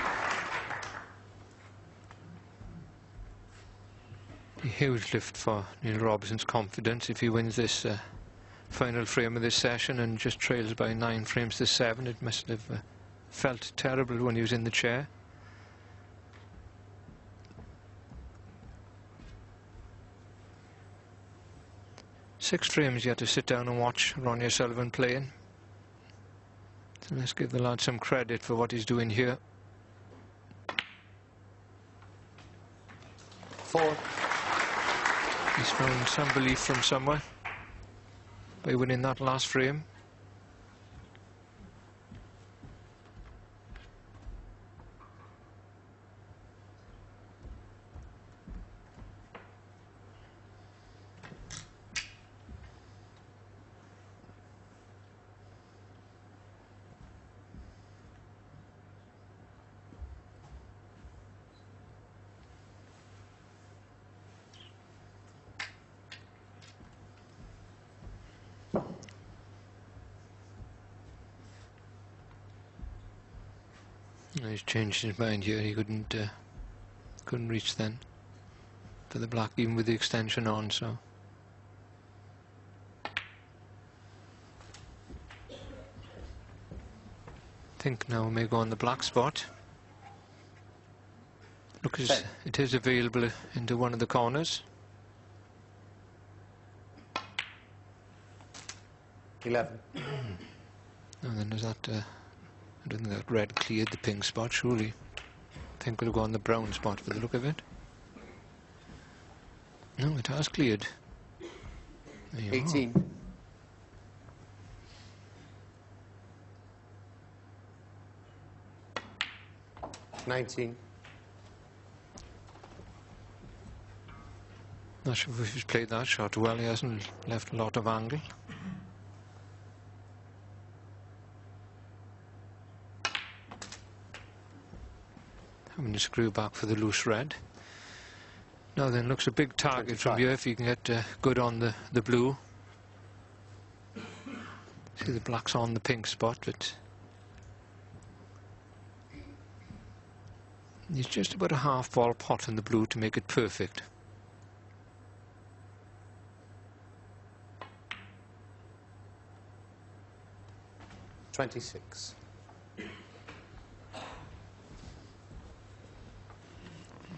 A huge lift for Neil Robertson's confidence if he wins this final frame of this session and just trails by 9 frames to 7. It must have felt terrible when he was in the chair. Six frames you had to sit down and watch Ronnie O'Sullivan playing. So let's give the lad some credit for what he's doing here. 4. He's found some belief from somewhere by winning that last frame. He's changed his mind here. He couldn't reach then for the black, even with the extension on. So I think now we may go on the black spot. Look, it is available into one of the corners. 11. And then there's that. I don't think that red cleared the pink spot, surely. I think we'll go on the brown spot for the look of it. No, it has cleared. There you 18. are. 19. Not sure if he's played that shot well. He hasn't left a lot of angle. Having to screw back for the loose red. Now then, looks a big target 25. From here if you can get good on the blue. See, the black's on the pink spot, but he's just about a half ball pot in the blue to make it perfect. $26.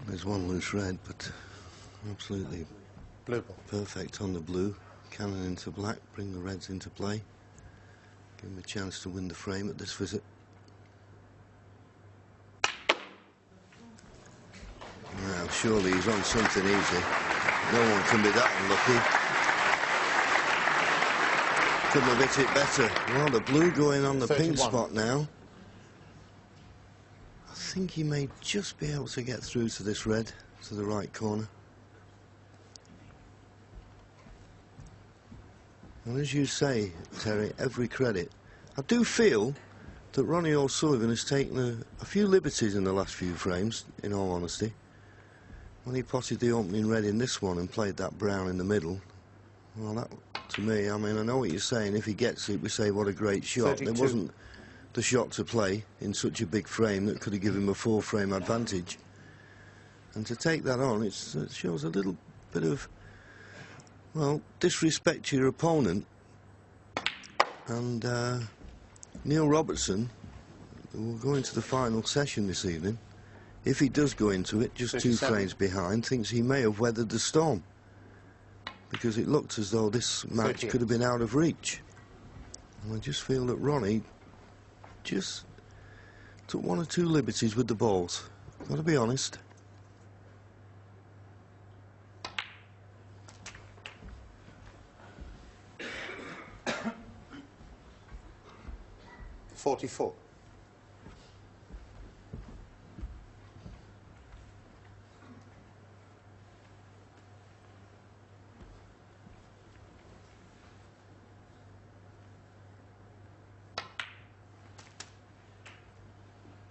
There's one loose red, but absolutely Blue ball. Perfect on the blue. Cannon into black, bring the reds into play. Give him a chance to win the frame at this visit. Now, surely he's on something easy. No one can be that unlucky. Couldn't have hit it better. Well, the blue going on the 31. pink spot now. I think he may just be able to get through to this red, to the right corner. And as you say, Terry, every credit. I do feel that Ronnie O'Sullivan has taken a few liberties in the last few frames, in all honesty. When he potted the opening red in this one and played that brown in the middle, well, that, to me, I mean, I know what you're saying. If he gets it, we say, what a great shot. 32. There wasn't the shot to play in such a big frame that could have given him a 4-frame advantage. And to take that on, it shows a little bit of, well, disrespect to your opponent. And Neil Robertson will go into the final session this evening. If he does go into it, just 2 frames behind, thinks he may have weathered the storm. Because it looked as though this match 38. could have been out of reach. And I just feel that Ronnie just took 1 or 2 liberties with the balls. Got to be honest. .44.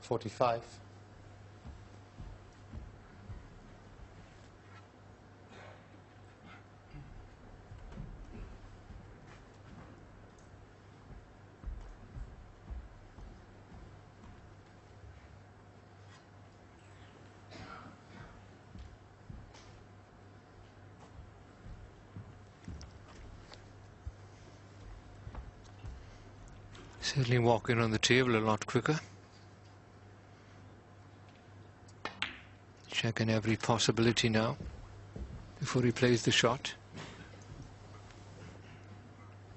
.45. Certainly walking on the table a lot quicker. Checking every possibility now before he plays the shot.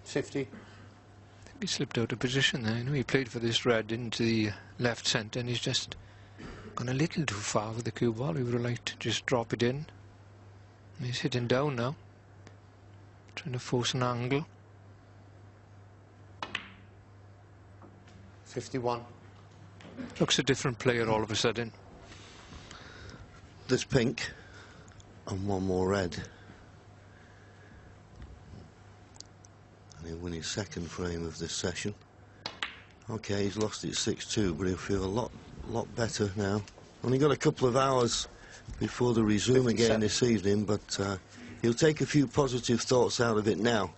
50. I think he slipped out of position there. I know he played for this red into the left centre and he's just gone a little too far with the cue ball. He would have liked to just drop it in. And he's hitting down now, trying to force an angle. 51. Looks a different player all of a sudden. There's pink and 1 more red. And he'll win his 2nd frame of this session. Okay, he's lost it 6-2, but he'll feel a lot better now. Only got a couple of hours before the resume 57. again this evening, but he'll take a few positive thoughts out of it now.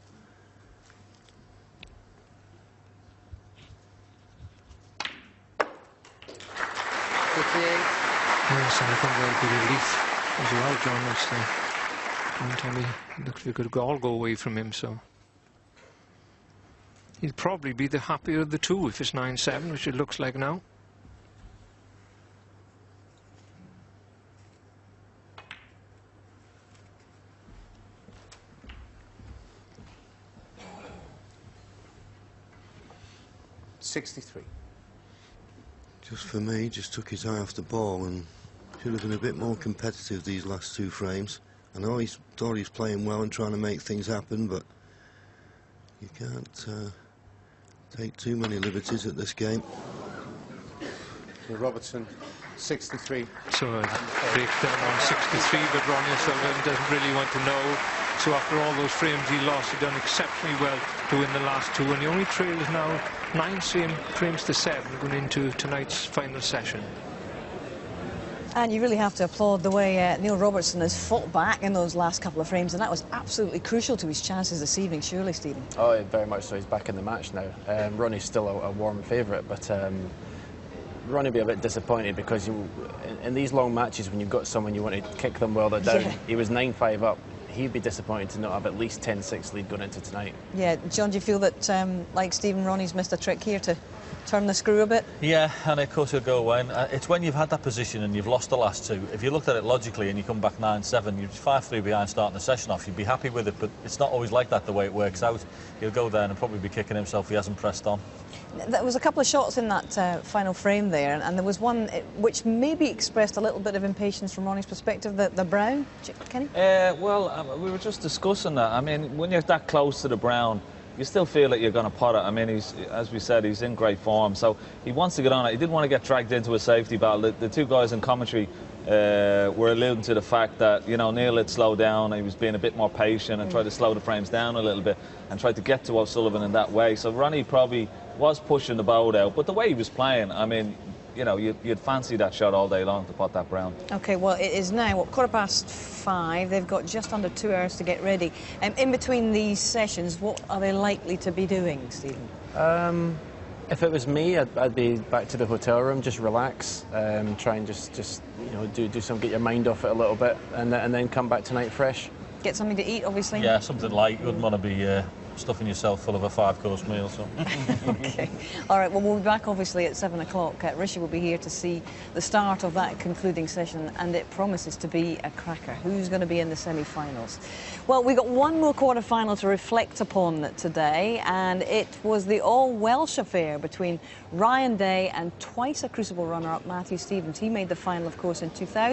Yes, and I think that'll be relief as well, John. It's one time he looked like it could all go away from him, so he'll probably be the happier of the 2 if it's 9-7, which it looks like now. .63. Just for me, just took his eye off the ball and should have been a bit more competitive these last 2 frames. I know he thought he's playing well and trying to make things happen, but you can't take too many liberties at this game. Robertson, 63. So a breakdown on 63, but Ronnie O'Sullivan doesn't really want to know. So after all those frames he lost, he done exceptionally well to win the last 2, and the only trail is now 9 frames to 7 going into tonight's final session. And you really have to applaud the way Neil Robertson has fought back in those last couple of frames, and that was absolutely crucial to his chances this evening, surely, Stephen? Oh, yeah, very much so. He's back in the match now. Ronnie's still a warm favourite, but Ronnie will be a bit disappointed because in these long matches, when you've got someone you want to kick them while they're down, Yeah. He was 9-5 up. He'd be disappointed to not have at least 10-6 lead going into tonight. Yeah, John, do you feel that, like Stephen, Ronnie's missed a trick here to turn the screw a bit? Yeah, and of course he'll go away. And it's when you've had that position and you've lost the last 2. If you looked at it logically and you come back 9-7, you're 5-3 behind starting the session off, you'd be happy with it, but it's not always like that the way it works out. He'll go there and probably be kicking himself if he hasn't pressed on. There was a couple of shots in that final frame there, and there was one which maybe expressed a little bit of impatience from Ronnie's perspective, the brown. Kenny? Well, we were just discussing that. I mean, when you're that close to the brown, you still feel that you're going to pot it. I mean, as we said, he's in great form, so he wants to get on it. He didn't want to get dragged into a safety battle. The 2 guys in commentary were alluding to the fact that, you know, Neil had slowed down, he was being a bit more patient and tried to slow the frames down a little bit and tried to get to O'Sullivan in that way. So Ronnie probably was pushing the boat out, but the way he was playing, I mean, you know, you'd fancy that shot all day long to pot that brown. OK, well, it is now, what, 5:15. They've got just under 2 hours to get ready. In between these sessions, what are they likely to be doing, Stephen? If it was me, I'd be back to the hotel room, just relax, try and just you know, do some, get your mind off it a little bit, and then come back tonight fresh. Get something to eat, obviously. Yeah, something light. You wouldn't want to be stuffing yourself full of a 5-course meal. So. OK. All right, well, we'll be back, obviously, at 7 o'clock. Rishi will be here to see the start of that concluding session, and it promises to be a cracker. Who's going to be in the semi-finals? Well, we've got one more quarter-final to reflect upon today, and it was the all-Welsh affair between Ryan Day and twice a Crucible runner-up Matthew Stevens. He made the final, of course, in 2000.